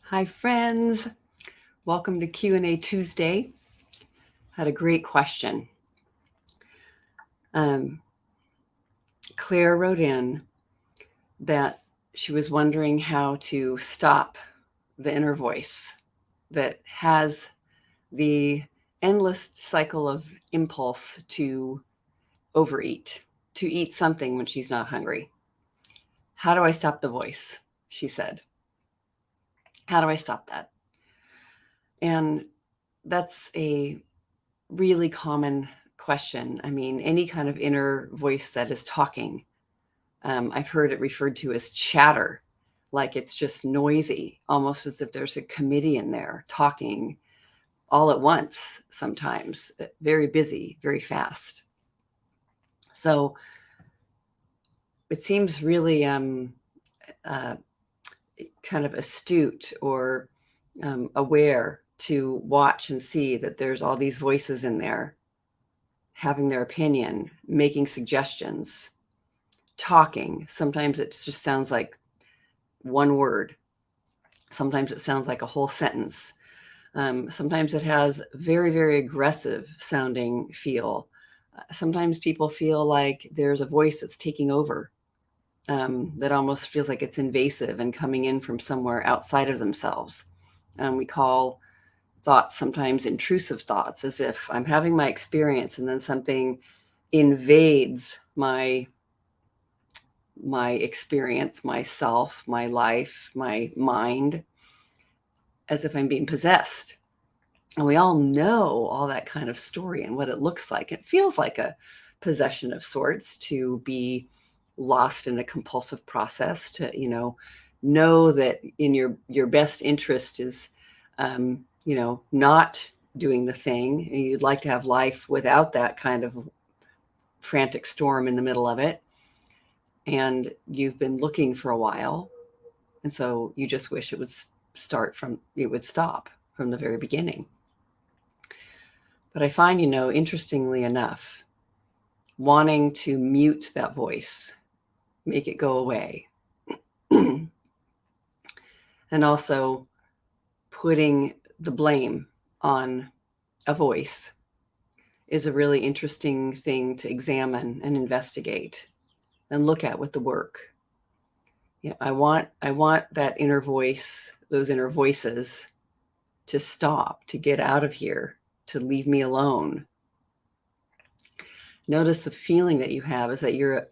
Hi, friends. Welcome to Q&A Tuesday. Had a great question. Claire wrote in that she was wondering how to stop the inner voice that has the endless cycle of impulse to overeat, to eat something when she's not hungry. How do I stop the voice? She said. How do I stop that? And that's a really common question. I mean, any kind of inner voice that is talking. I've heard it referred to as chatter, like it's just noisy, almost as if there's a committee in there talking all at once, sometimes very busy, very fast. So it seems really kind of astute or aware to watch and see that there's all these voices in there having their opinion, making suggestions, talking. Sometimes it just sounds like one word. Sometimes it sounds like a whole sentence. Sometimes it has very, very aggressive sounding feel. Sometimes people feel like there's a voice that's taking over, that almost feels like it's invasive and coming in from somewhere outside of themselves. We call thoughts sometimes intrusive thoughts, as if I'm having my experience and then something invades my experience, myself, my life, my mind, as if I'm being possessed. And we all know all that kind of story and what it looks like. It feels like a possession of sorts to be lost in a compulsive process, to, know that in your best interest is, not doing the thing. And you'd like to have life without that kind of frantic storm in the middle of it. And you've been looking for a while. And so you just wish it would stop from the very beginning. But I find, interestingly enough, wanting to mute that voice, make it go away, and also putting the blame on a voice is a really interesting thing to examine and investigate and look at with the work. I want that inner voice, those inner voices, to stop, to get out of here, to leave me alone. Notice the feeling that you have is that you're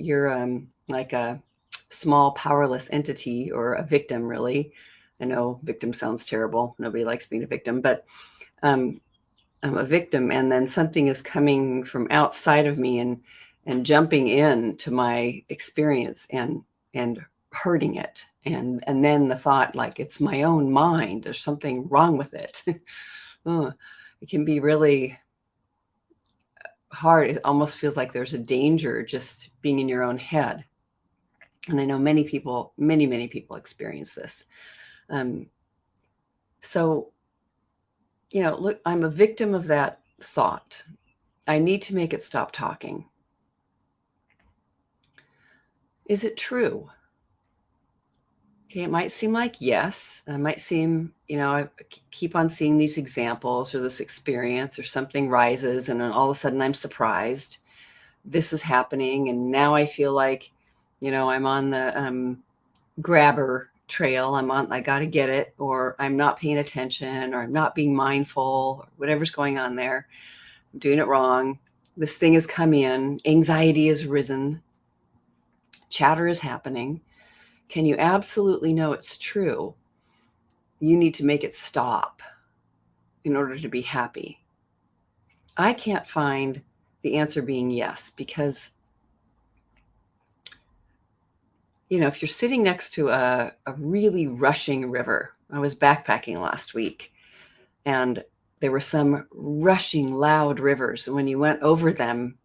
like a small, powerless entity, or a victim, really. I know victim sounds terrible. Nobody likes being a victim, but I'm a victim, and then something is coming from outside of me and jumping into my experience and hurting it. And then the thought, like, it's my own mind, there's something wrong with it. It can be really hard. It almost feels like there's a danger just being in your own head. And I know many people experience this. So, look, I'm a victim of that thought. I need to make it stop talking. Is it true? Okay, it might seem like yes. It might seem, I keep on seeing these examples or this experience, or something rises and then all of a sudden I'm surprised this is happening. And now I feel like, I'm on the grabber trail. I got to get it, or I'm not paying attention, or I'm not being mindful, or whatever's going on there. I'm doing it wrong. This thing has come in. Anxiety has risen. Chatter is happening. Can you absolutely know it's true? You need to make it stop in order to be happy. I can't find the answer being yes, because, if you're sitting next to a really rushing river. I was backpacking last week, and there were some rushing, loud rivers. And when you went over them,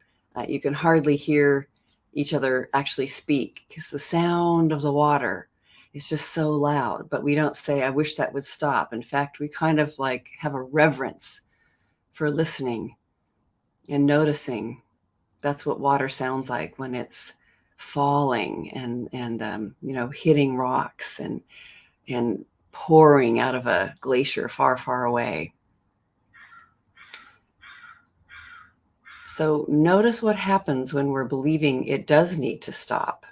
you can hardly hear each other actually speak, because the sound of the water is just so loud. But we don't say, I wish that would stop. In fact, we kind of like have a reverence for listening and noticing. That's what water sounds like when it's falling and hitting rocks and pouring out of a glacier far, far away. So notice what happens when we're believing it does need to stop.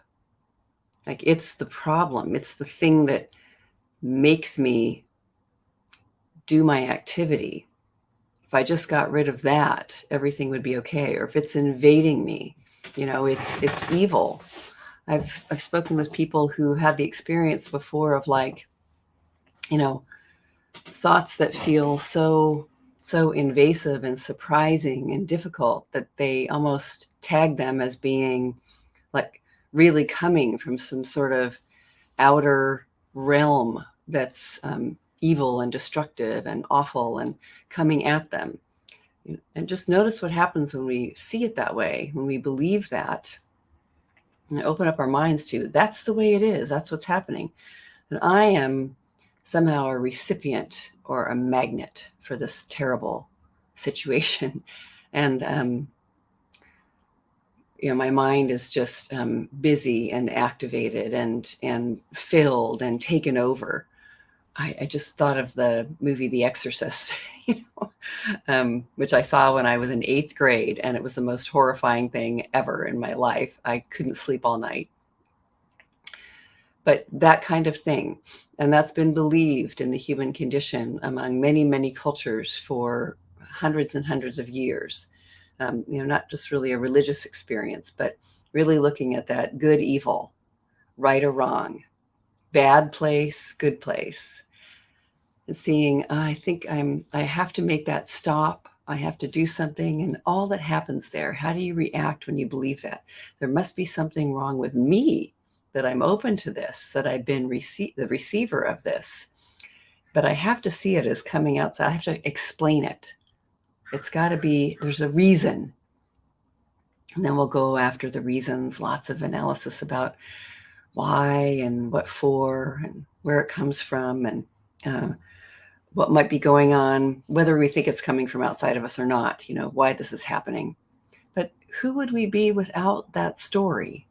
Like it's the problem. It's the thing that makes me do my activity. If I just got rid of that, everything would be okay. Or if it's invading me, it's evil. I've spoken with people who had the experience before of like, thoughts that feel so invasive and surprising and difficult that they almost tag them as being like really coming from some sort of outer realm that's evil and destructive and awful and coming at them. And just notice what happens when we see it that way, when we believe that, and open up our minds to that's the way it is, that's what's happening. And I am somehow a recipient or a magnet for this terrible situation. And my mind is just busy and activated and filled and taken over. I just thought of the movie The Exorcist, which I saw when I was in 8th grade, and it was the most horrifying thing ever in my life. I couldn't sleep all night. But that kind of thing, and that's been believed in the human condition among many, many cultures for hundreds and hundreds of years. Not just really a religious experience, but really looking at that good, evil, right or wrong, bad place, good place, and seeing, I think I have to make that stop. I have to do something, and all that happens there. How do you react when you believe that? There must be something wrong with me, that I'm open to this, that I've been the receiver of this. But I have to see it as coming outside. I have to explain it. It's got to be, there's a reason. And then we'll go after the reasons, lots of analysis about why and what for and where it comes from and what might be going on, whether we think it's coming from outside of us or not, why this is happening. But who would we be without that story?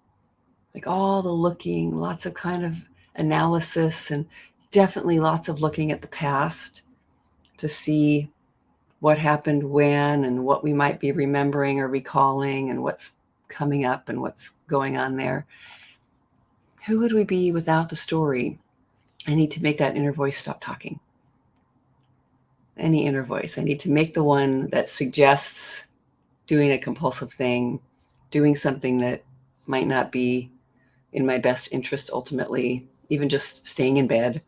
Like all the looking, lots of kind of analysis, and definitely lots of looking at the past to see what happened when and what we might be remembering or recalling and what's coming up and what's going on there. Who would we be without the story? I need to make that inner voice stop talking. Any inner voice. I need to make the one that suggests doing a compulsive thing, doing something that might not be in my best interest ultimately, even just staying in bed.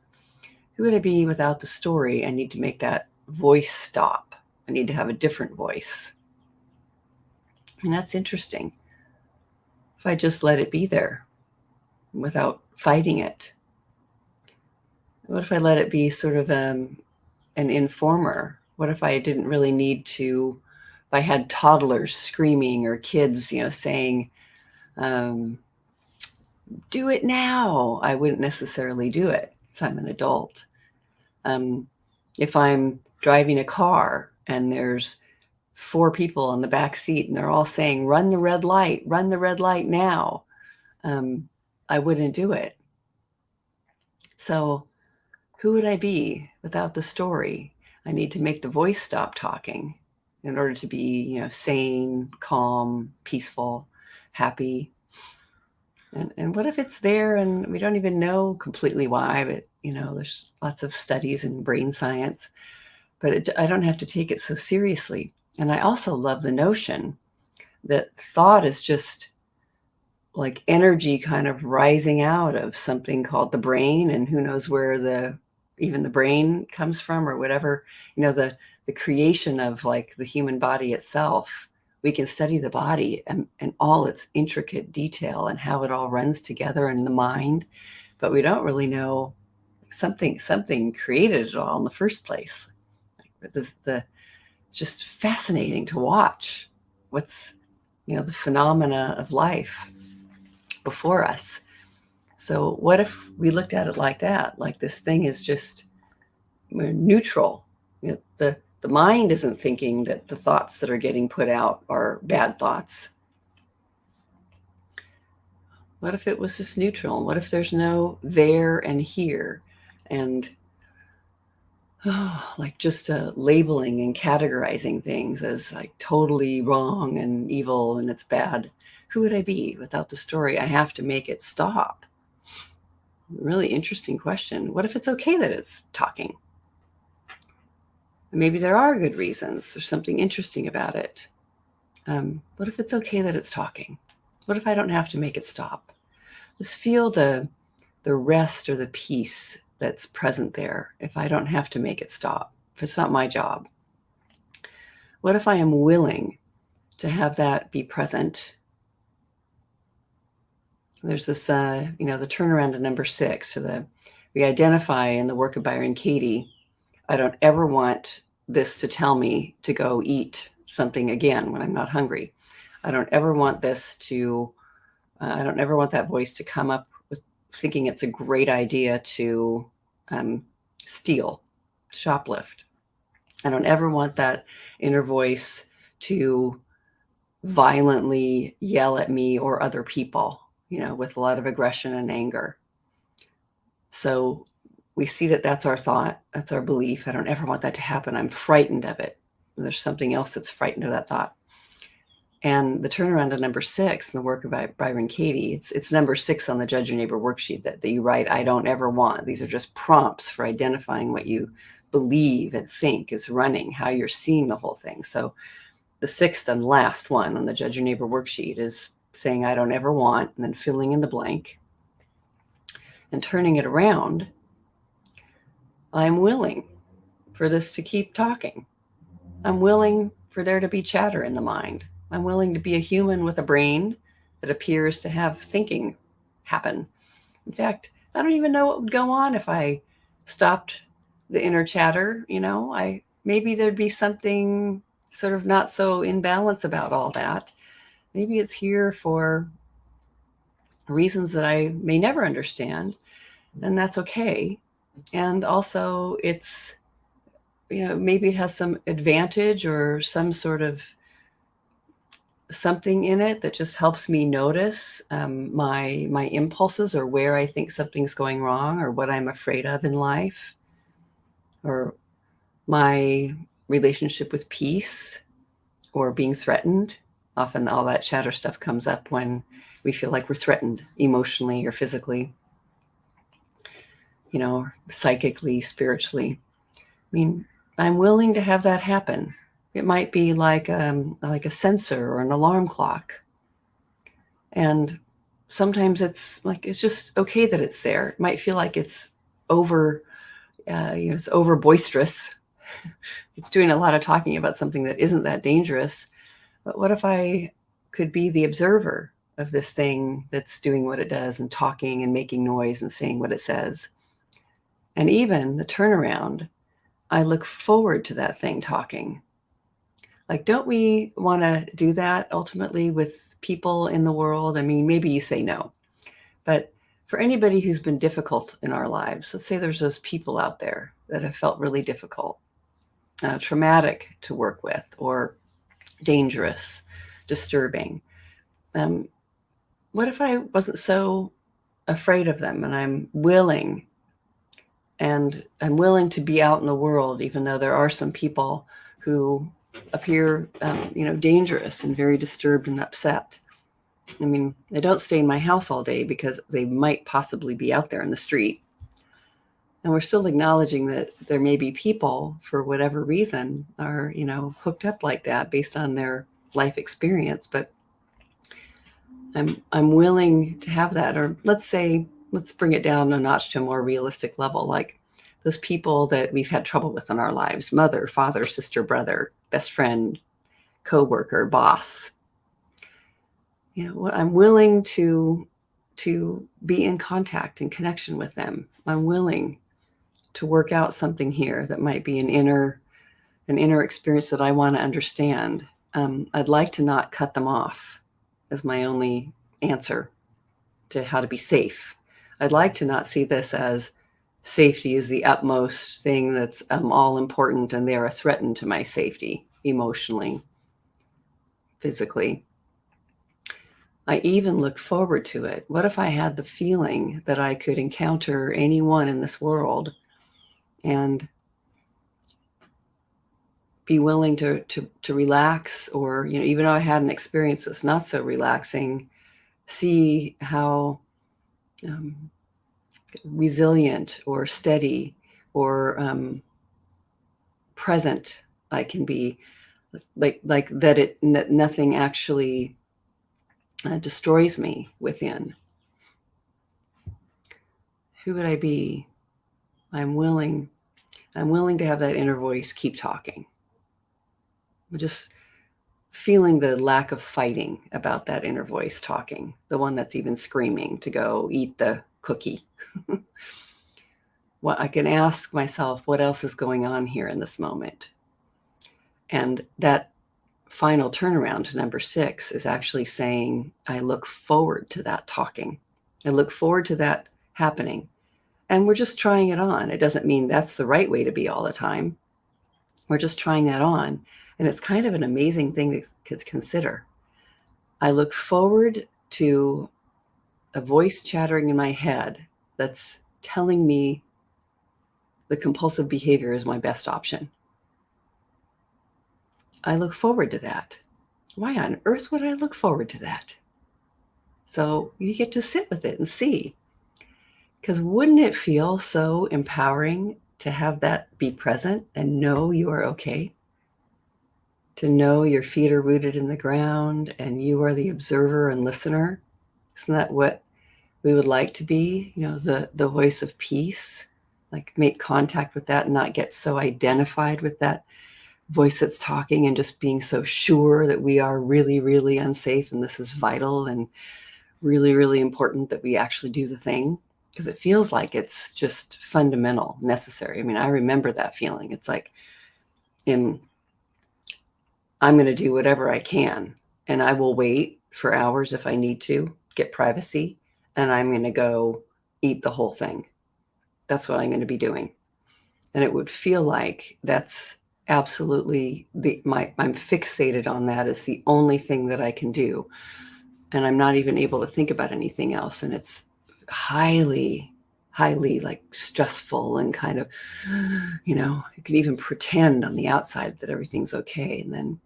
Who would I be without the story? I need to make that voice stop. I need to have a different voice. And that's interesting. If I just let it be there without fighting it. What if I let it be sort of an informer? What if I didn't really need to, if I had toddlers screaming or kids, saying, do it now, I wouldn't necessarily do it if I'm an adult. If I'm driving a car and there's 4 people in the back seat and they're all saying, run the red light now, I wouldn't do it. So who would I be without the story? I need to make the voice stop talking in order to be, sane, calm, peaceful, happy. And what if it's there and we don't even know completely why, but, there's lots of studies in brain science, but I don't have to take it so seriously. And I also love the notion that thought is just like energy kind of rising out of something called the brain, and who knows where even the brain comes from or whatever, the creation of like the human body itself. We can study the body and all its intricate detail and how it all runs together in the mind, but we don't really know something created it all in the first place. It's just fascinating to watch what's, the phenomena of life before us. So what if we looked at it like that? Like this thing is just neutral. The mind isn't thinking that the thoughts that are getting put out are bad thoughts. What if it was just neutral? What if there's no there and here? And like just labeling and categorizing things as like totally wrong and evil and it's bad. Who would I be without the story? I have to make it stop. Really interesting question. What if it's okay that it's talking? Maybe there are good reasons. There's something interesting about it. What if it's okay that it's talking? What if I don't have to make it stop? Just feel the rest or the peace that's present there if I don't have to make it stop, if it's not my job. What if I am willing to have that be present? There's this, the turnaround to number 6. So we identify in the work of Byron Katie, I don't ever want this to tell me to go eat something again when I'm not hungry. I don't ever want I don't ever want that voice to come up with thinking it's a great idea to steal, shoplift. I don't ever want that inner voice to violently yell at me or other people, with a lot of aggression and anger. So we see that that's our thought, that's our belief. I don't ever want that to happen. I'm frightened of it. There's something else that's frightened of that thought. And the turnaround to number 6 in the work of Byron Katie, it's number 6 on the Judge Your Neighbor worksheet that you write, I don't ever want. These are just prompts for identifying what you believe and think is running, how you're seeing the whole thing. So the 6th and last one on the Judge Your Neighbor worksheet is saying, I don't ever want, and then filling in the blank. And turning it around, I'm willing for this to keep talking. I'm willing for there to be chatter in the mind. I'm willing to be a human with a brain that appears to have thinking happen. In fact, I don't even know what would go on if I stopped the inner chatter. Maybe there'd be something sort of not so in balance about all that. Maybe it's here for reasons that I may never understand, and that's okay. And also it's, maybe it has some advantage or some sort of something in it that just helps me notice my impulses or where I think something's going wrong or what I'm afraid of in life or my relationship with peace or being threatened. Often all that chatter stuff comes up when we feel like we're threatened emotionally or physically, psychically, spiritually. I'm willing to have that happen. It might be like a sensor or an alarm clock. And sometimes it's just okay that it's there. It might feel like it's over, it's over boisterous. It's doing a lot of talking about something that isn't that dangerous. But what if I could be the observer of this thing that's doing what it does and talking and making noise and saying what it says? And even the turnaround, I look forward to that thing talking. Like, don't we want to do that ultimately with people in the world? Maybe you say no, but for anybody who's been difficult in our lives, let's say there's those people out there that have felt really difficult, traumatic to work with, or dangerous, disturbing. What if I wasn't so afraid of them and I'm willing to be out in the world, even though there are some people who appear, dangerous and very disturbed and upset. I don't stay in my house all day because they might possibly be out there in the street. And we're still acknowledging that there may be people, for whatever reason, are, hooked up like that based on their life experience. But I'm willing to have that. Or let's bring it down a notch to a more realistic level, like those people that we've had trouble with in our lives: mother, father, sister, brother, best friend, coworker, boss. I'm willing to be in contact and connection with them. I'm willing to work out something here that might be an inner experience that I want to understand. I'd like to not cut them off as my only answer to how to be safe. I'd like to not see this as safety is the utmost thing that's all important and they're a threat to my safety emotionally, physically. I even look forward to it. What if I had the feeling that I could encounter anyone in this world and be willing to relax, or, even though I had an experience that's not so relaxing, see how resilient or steady or present I can be, like that nothing actually destroys me within. Who would I be? I'm willing to have that inner voice keep talking. I'm just feeling the lack of fighting about that inner voice talking, the one that's even screaming to go eat the cookie. Well, I can ask myself, what else is going on here in this moment? And that final turnaround to number 6 is actually saying, I look forward to that talking. I look forward to that happening. And we're just trying it on. It doesn't mean that's the right way to be all the time. We're just trying that on. And it's kind of an amazing thing to consider. I look forward to a voice chattering in my head that's telling me the compulsive behavior is my best option. I look forward to that. Why on earth would I look forward to that? So you get to sit with it and see. Because wouldn't it feel so empowering to have that be present and know you are okay? To know your feet are rooted in the ground and you are the observer and listener? Isn't that what we would like to be? The voice of peace, like make contact with that and not get so identified with that voice that's talking and just being so sure that we are really, really unsafe and this is vital and really, really important that we actually do the thing, because it feels like it's just fundamental, necessary. I mean, I remember that feeling. It's like I'm going to do whatever I can, and I will wait for hours if I need to get privacy, and I'm going to go eat the whole thing. That's what I'm going to be doing. And it would feel like that's absolutely I'm fixated on that as the only thing that I can do. And I'm not even able to think about anything else. And it's highly, highly like stressful and kind of, you can even pretend on the outside that everything's okay. And then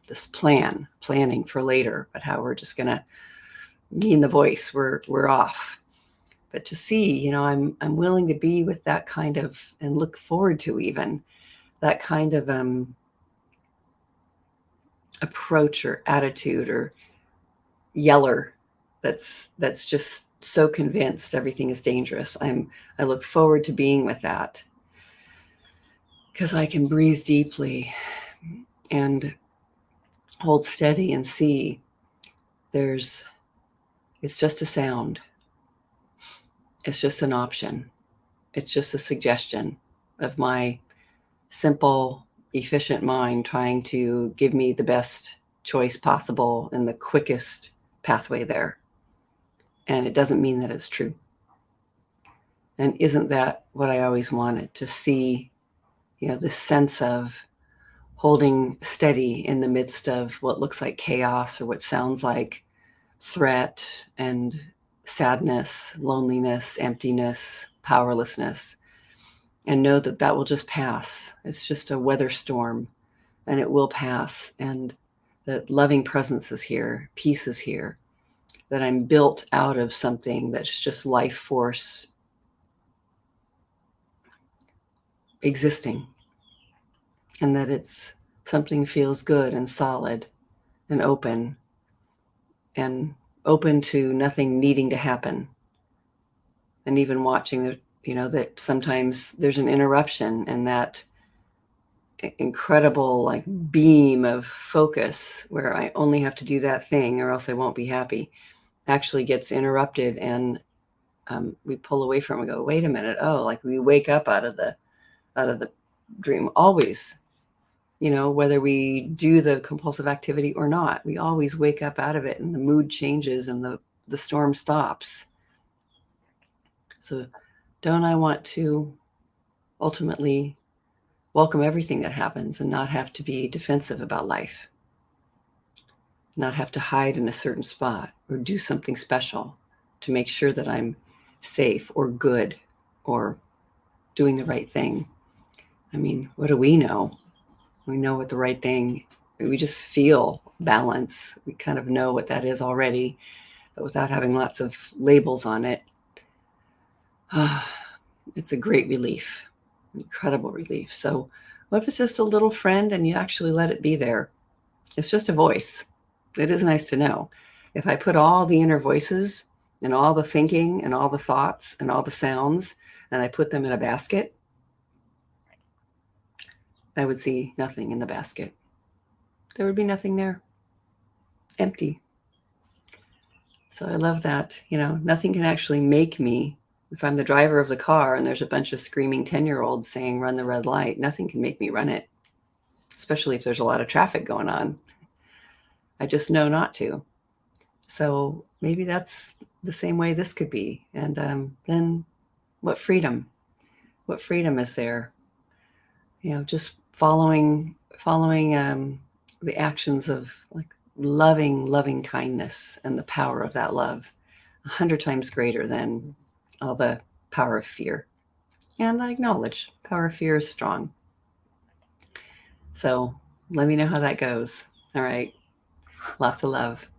this planning for later, but how we're just going to, me and the voice, we're off. But to see, I'm willing to be with that kind of, and look forward to even that kind of approach or attitude or yeller that's just so convinced everything is dangerous. I look forward to being with that, because I can breathe deeply and hold steady and see it's just a sound. It's just an option. It's just a suggestion of my simple, efficient mind trying to give me the best choice possible and the quickest pathway there. And it doesn't mean that it's true. And isn't that what I always wanted? To see, this sense of holding steady in the midst of what looks like chaos or what sounds like threat and sadness, loneliness, emptiness, powerlessness, and know that that will just pass. It's just a weather storm and it will pass. And that loving presence is here, peace is here, that I'm built out of something that's just life force existing, and that it's something feels good and solid and open to nothing needing to happen. And even watching that sometimes there's an interruption, and that incredible like beam of focus where I only have to do that thing or else I won't be happy actually gets interrupted, and we pull away from it and go, wait a minute. Oh, like we wake up out of the dream always, whether we do the compulsive activity or not, we always wake up out of it and the mood changes and the storm stops. So don't I want to ultimately welcome everything that happens and not have to be defensive about life, not have to hide in a certain spot or do something special to make sure that I'm safe or good or doing the right thing? I mean, what do we know? We know what the right thing, we just feel balance. We kind of know what that is already, but without having lots of labels on it. It's a great relief, incredible relief. So what if it's just a little friend and you actually let it be there? It's just a voice. It is nice to know. If I put all the inner voices and all the thinking and all the thoughts and all the sounds, and I put them in a basket, I would see nothing in the basket. There would be nothing there. Empty. So I love that. Nothing can actually make me. If I'm the driver of the car and there's a bunch of screaming 10-year-olds saying, run the red light, nothing can make me run it, especially if there's a lot of traffic going on. I just know not to. So maybe that's the same way this could be. And then what freedom? What freedom is there? Just following the actions of like loving kindness and the power of that love 100 times greater than all the power of fear. And I acknowledge power of fear is strong. So let me know how that goes. All right. Lots of love.